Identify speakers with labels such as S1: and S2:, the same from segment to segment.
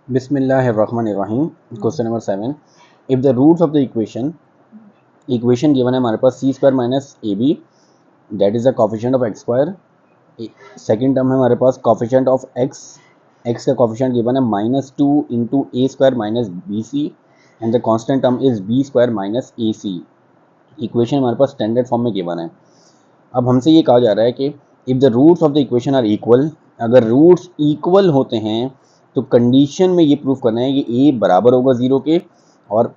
S1: बिस्मिल्लाहिर्रहमानिर्रहीम। Question number 7, if the roots of the equation given है हमारे पास C square minus A B, that is the coefficient of X square. Second term है हमारे पास coefficient of X, X का coefficient given है -2 into A square minus B C, and the constant term is B square minus A C. Equation हमारे पास standard form में given है। अब हमसे ये कहा जा रहा है कि if the roots of the equation are equal, अगर रूट्स इक्वल होते हैं तो कंडीशन में ये प्रूफ करना है कि ए बराबर होगा ज़ीरो के और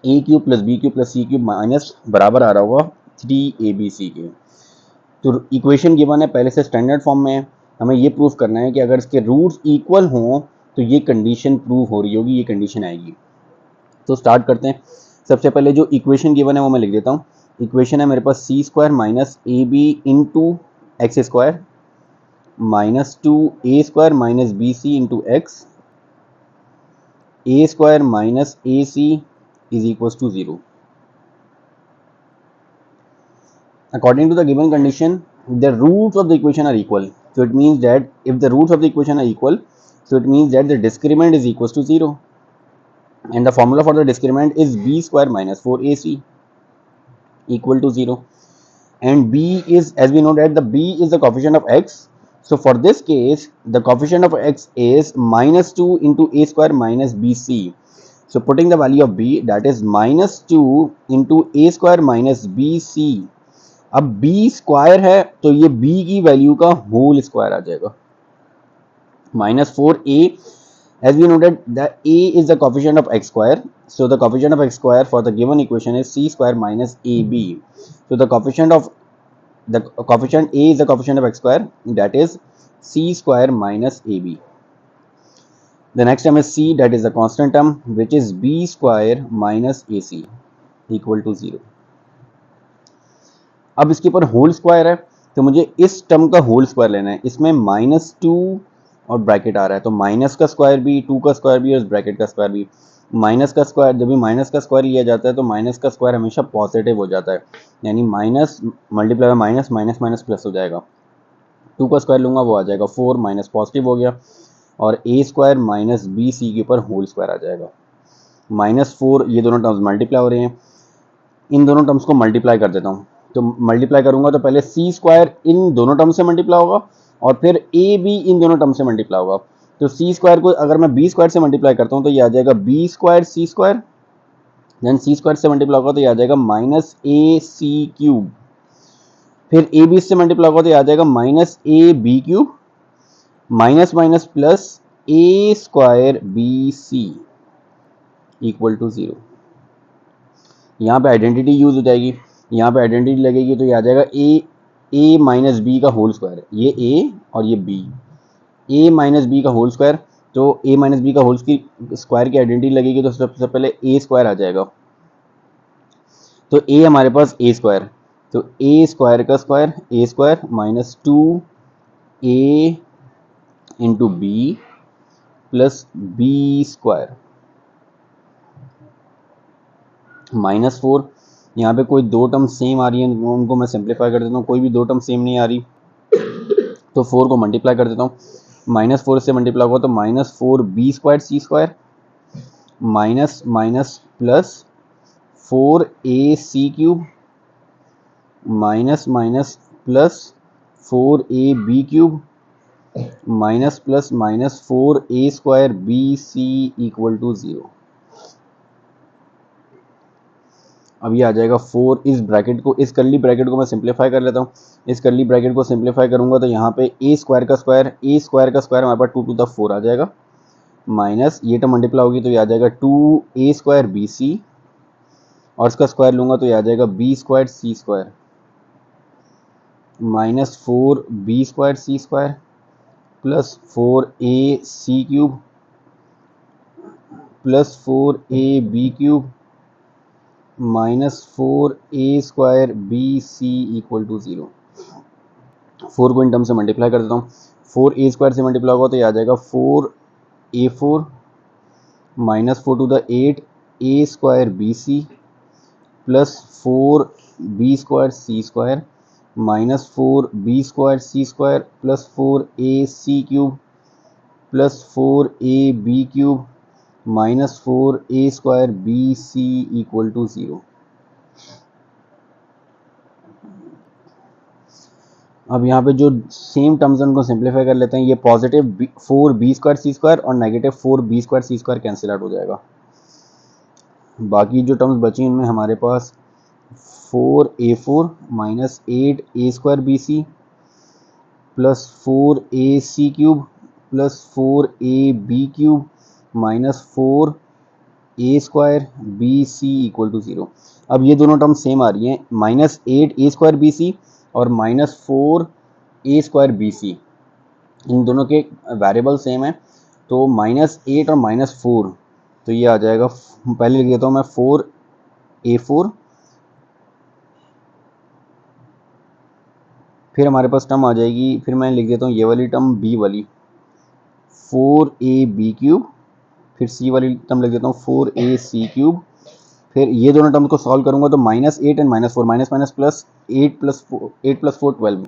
S1: A cube plus B cube plus C cube minus बराबर आ रहा होगा 3abc के। तो इक्वेशन गिवन है पहले से स्टैंडर्ड फॉर्म में है, हमें ये प्रूफ करना है कि अगर इसके रूट्स इक्वल हों तो ये कंडीशन प्रूफ हो रही होगी, ये कंडीशन आएगी। तो स्टार्ट करते हैं। सबसे पहले जो इक्वेशन गिवन है वो मैं लिख देता हूँ। इक्वेशन है मेरे पास C square minus A B into X square -2 A square minus B C into X, A square minus A C is equal to 0। According to the given condition, the roots of the equation are equal. So it means that if the roots of the equation are equal, so it means that the discriminant is equal to 0. And the formula for the discriminant is b square minus 4ac equal to 0. And b is, as we know that the b is the coefficient of x. So for this case, the coefficient of x is -2 into a square minus bc. So putting the value of b, that is -2 into a square minus bc. अब b square है तो ये b की value का whole square आ जाएगा, -4a, as we know that the a is the coefficient of x square, so the coefficient of x square for the given equation is c square minus ab. So the coefficient a is the coefficient of x square, that is c square minus ab. The next term is c, that is the constant term, which is b square minus ac equal to 0. अब इसके ऊपर whole square है तो मुझे इस term का whole square लेना है। इसमें -2 और ब्रैकेट आ रहा है तो माइनस का स्क्वायर भी, 2 का स्क्वायर भी और ब्रैकेट का स्क्वायर भी। माइनस का स्क्वायर, जब भी माइनस का स्क्वायर लिया जाता है तो माइनस का स्क्वायर हमेशा पॉजिटिव हो जाता है, यानी minus multiply by minus, minus minus plus हो जाएगा। 2 का स्क्वायर लूँगा वो आ जाएगा 4, माइनस पॉजिटिव हो गया, और ए स्क्वायर माइनस बी सी के ऊपर होल स्क्वायर आ जाएगा। -4, ये दोनों टर्म्स मल्टीप्लाई हो रहे हैं, इन दोनों टर्म्स को मल्टीप्लाई कर देता हूँ। तो मल्टीप्लाई करूंगा तो पहले सी स्क्वायर इन दोनों टर्म से मल्टीप्लाई होगा और फिर ए भी इन दोनों टर्म से मल्टीप्लाई होगा। तो सी स्क्वायर को अगर मैं बी स्क्वायर से मल्टीप्लाई करता हूँ तो ये आ जाएगा B square C square, then सी स्क्वायर से मल्टीप्लाई होगा तो ये आ जाएगा माइनस ए सी क्यूब, फिर ए बी से मल्टीप्लाई होगा तो ये आ जाएगा minus A B cube, minus minus plus A square B C equal to 0। यहाँ पे आइडेंटिटी यूज हो जाएगी, यहाँ पे आइडेंटिटी लगेगी तो ये आ जाएगा ए माइनस बी का होल स्क्वायर, ये ए और ये बी, ए माइनस बी का होल स्क्वायर। तो ए माइनस बी का होल स्क्वायर की आइडेंटिटी लगेगी तो सबसे पहले ए स्क्वायर आ जाएगा। तो ए हमारे पास ए स्क्वायर, तो ए स्क्वायर का square A square minus 2a into B plus B square -4। यहाँ पे कोई दो टर्म सेम आ रही है, उनको मैं सिंप्लीफाई कर देता हूँ। कोई भी दो टर्म सेम नहीं आ रही तो 4 को मल्टीप्लाई कर देता हूँ। -4 से मल्टीप्लाई होगा तो -4 B square C square minus minus plus 4a C cube minus minus plus 4a B cube minus plus minus 4a square B C equal to 0। अब ये आ जाएगा 4, इस ब्रैकेट को, इस कर्ली ब्रैकेट को मैं सिंप्लीफाई कर लेता हूँ। इस कर्ली ब्रैकेट को सिंप्लीफाई करूँगा तो यहाँ पे ए स्क्वायर का स्क्वायर हमारे पास 2 टू द 4 आ जाएगा, माइनस ये टर्म मल्टीप्लाई होगी तो ये आ जाएगा 2a स्क्वायर बी सी, और इसका स्क्वायर लूँगा तो ये आ जाएगा B square C square minus 4b square C square plus 4a C cube plus 4a B cube minus 4a square B C equal to 0। 4 को इन टर्म से मल्टीप्लाई कर देता हूँ। 4a स्क्वायर से मल्टीप्लाई होगा तो ये आ जाएगा 4a4 minus 4 to the 8 a square B C plus 4b square C square minus 4b square C square plus 4a C cube plus 4ab cube minus 4a² bc equal to 0। अब यहाँ पे जो same terms हैं उनको simplify कर लेते हैं। ये पॉजिटिव 4b² c² और negative 4b² c² cancel out हो जाएगा। बाकी जो टर्म्स बची इनमें हमारे पास 4a4 minus 8a² bc plus 4ac cube plus 4ab cube minus 4a² bc equal to 0। अब ये दोनों टर्म सेम आ रही हैं, माइनस 8a² bc और माइनस 4a² bc, इन दोनों के वेरिएबल सेम है, तो -8 और -4, तो ये आ जाएगा, पहले लिख देता हूँ मैं 4a4, फिर हमारे पास टर्म आ जाएगी, फिर मैं लिख देता हूँ ये वाली टर्म b वाली 4ab क्यूब, फिर c वाली टर्म लिख देता हूँ 4ac क्यूब, फिर ये दोनों टर्म को सॉल्व करूंगा तो -8 and -4, minus minus plus 8 plus 4 12,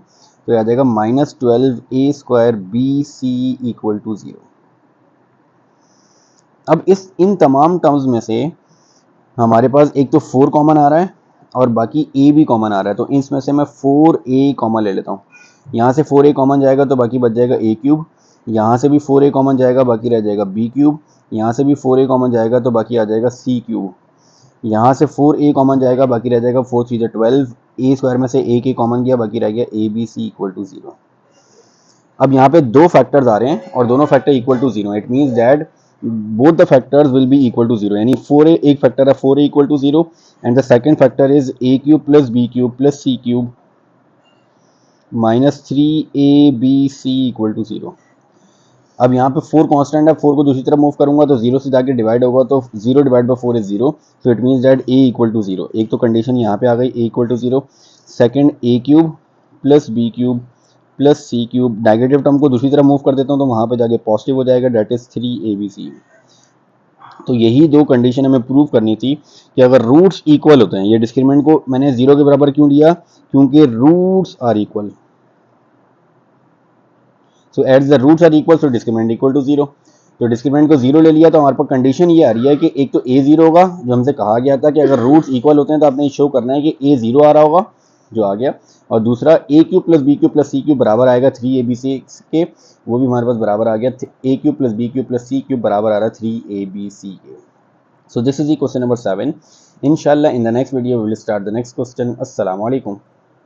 S1: तो आ जाएगा -12a² bc इक्वल टू 0। अब इन तमाम टर्म्स में से हमारे पास एक तो 4 कॉमन आ रहा है और बाकी a भी कॉमन आ रहा है, तो इसमें से मैं 4a कॉमन ले लेता हूँ। यहाँ से 4a कॉमन जाएगा तो बाकी बच जाएगा a क्यूब, यहाँ से भी 4a कॉमन जाएगा बाकी रह जाएगा b क्यूब, यहाँ से भी 4a कॉमन जाएगा तो बाकी आ जाएगा c क्यूब, यहाँ से 4a कॉमन जाएगा बाकी रह जाएगा 4 3 12, a² में से a कॉमन गया बाकी रह गया abc इक्वल टू 0। अब यहाँ पे दो फैक्टर्स आ रहे हैं और दोनों factor equal to 0, it means that both the factors will be equal to 0, यानी 4a एक फैक्टर है 4a equal to 0 and the second factor is a cube plus b cube plus c cube minus 3abc equal to 0। अब यहाँ पे 4 constant है, 4 को दूसरी तरफ मूव करूंगा तो 0 से जाके डिवाइड होगा, तो 0 divide by 4 is 0, so it means that a equal to 0। एक तो कंडीशन यहाँ पे आ गई a equal to 0, second a cube plus b cube plus c cube, negative term को दूसरी तरफ मूव कर देता हूँ तो वहाँ पे जाके पॉजिटिव हो जाएगा, डेट इज 3abc। तो यही दो कंडीशन हमें प्रूव करनी थी कि अगर रूट्स इक्वल होते हैं, ये डिस्क्रिमिनेंट को मैंने 0 के बराबर क्यों लिया, क्योंकि roots are equal, so at the roots are equal, so discriminant equal to 0। तो डिस्क्रिमिनेंट को 0 ले लिया तो हमारे पास कंडीशन ये आ रही है कि एक तो a 0 होगा, जो हमसे कहा गया था कि अगर रूट्स इक्वल होते हैं तो आपने शो करना है कि a 0 आ रहा होगा, जो आ गया, और दूसरा a cube plus b cube plus c cube बराबर आएगा 3abc के, वो भी हमारे पास बराबर आ गया, a cube plus b cube plus c cube बराबर आ रहा है 3abc के। So this is the question number 7. Inshallah in the next video we will start the next question. Assalamu alaikum.